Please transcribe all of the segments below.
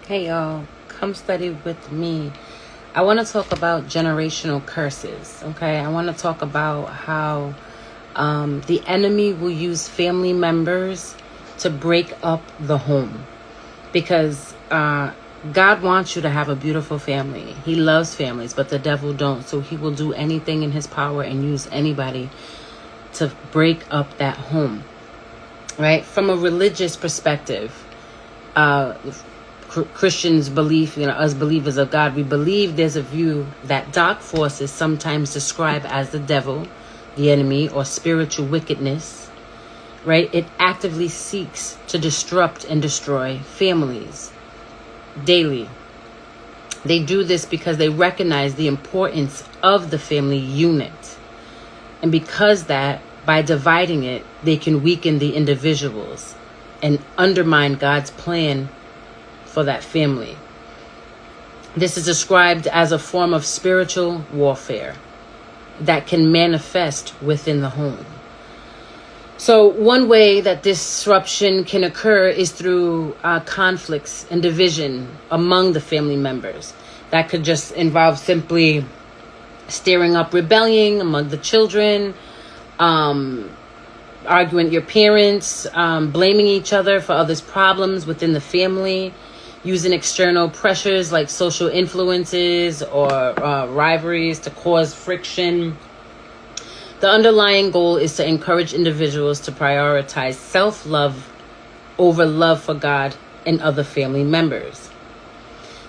Hey y'all, come study with me. I want to talk about generational curses, okay? I want to talk about how the enemy will use family members to break up the home. Because God wants you to have a beautiful family. He loves families, but the devil don't. So he will do anything in his power and use anybody to break up that home, right? From a religious perspective, Christians believe, us believers of God, we believe there's a view that dark forces sometimes described as the devil, the enemy, or spiritual wickedness, right? It actively seeks to disrupt and destroy families daily. They do this because they recognize the importance of the family unit. And because that, by dividing it, they can weaken the individuals and undermine God's plan for that family. This is described as a form of spiritual warfare that can manifest within the home. So one way that disruption can occur is through conflicts and division among the family members. That could just involve simply stirring up rebellion among the children, arguing with your parents, blaming each other for others' problems within the family, using external pressures like social influences or rivalries to cause friction. The underlying goal is to encourage individuals to prioritize self-love over love for God and other family members.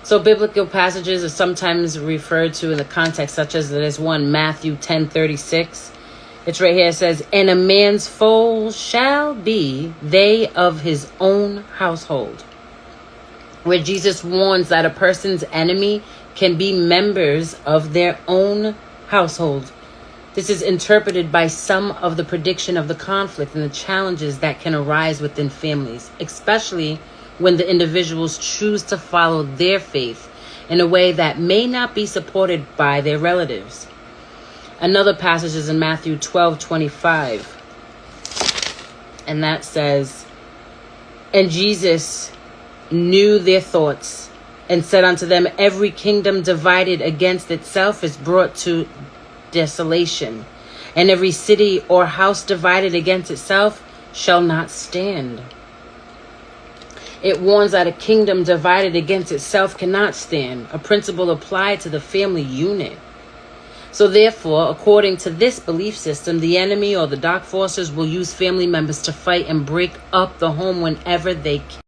So biblical passages are sometimes referred to in the context, such as this one, Matthew 10:36. It's right here. It says, "And a man's foes shall be they of his own household," where Jesus warns that a person's enemy can be members of their own household. This is interpreted by some of the prediction of the conflict and the challenges that can arise within families, especially when the individuals choose to follow their faith in a way that may not be supported by their relatives. Another passage is in Matthew 12:25, and that says, "And Jesus knew their thoughts and said unto them, every kingdom divided against itself is brought to desolation, and every city or house divided against itself shall not stand." It warns that a kingdom divided against itself cannot stand, a principle applied to the family unit. So therefore, according to this belief system, the enemy or the dark forces will use family members to fight and break up the home whenever they can.